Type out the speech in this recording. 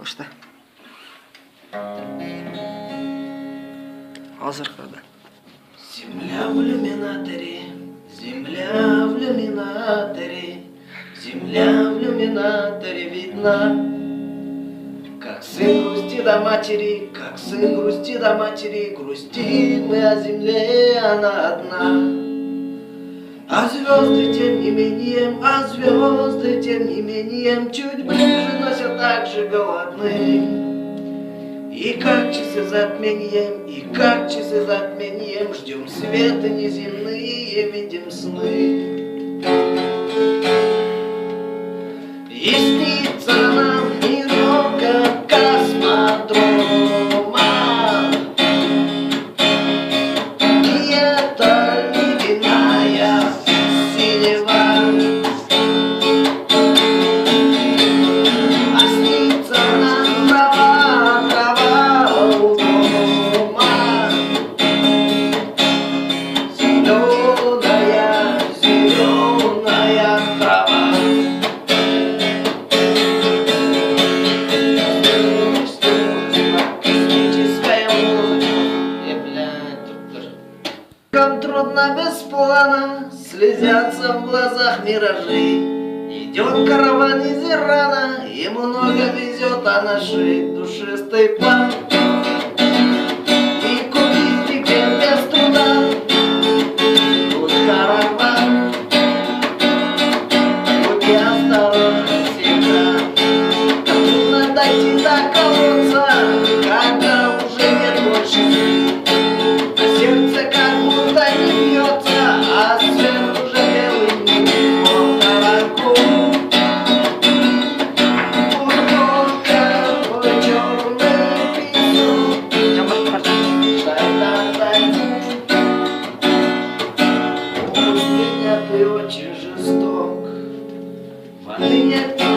Башта. Азыр кырды. Земля в иллюминаторе, земля в иллюминаторе, земля в иллюминаторе видна. Как сын грустит о матери, как сын грустит о матери, грустим мы о земле, она одна. А звезды тем не менее, а звезды тем не менее, чуть ближе, но все так же голодны. И как часы затмением, и как часы затмением, ждем света неземные, видим сны. И снится нам мирок космодрома, и это ледяная синева. А снится нам трава у дома, зеленая трава. Как трудно без плана, слезятся в глазах миражи. Идет караван из Ирана, и много везет, а нашей душистой план. И купить тебе без труда, будь караван, будь осторожен всегда. Трудно дойти до колодца, когда уже нет больше сил. Сердце как будто не бьется, а свет уже белый не по табаку. Бутылка в черный песок, дай-дай-дай. Пусть меня ты очень жесток, воды нет.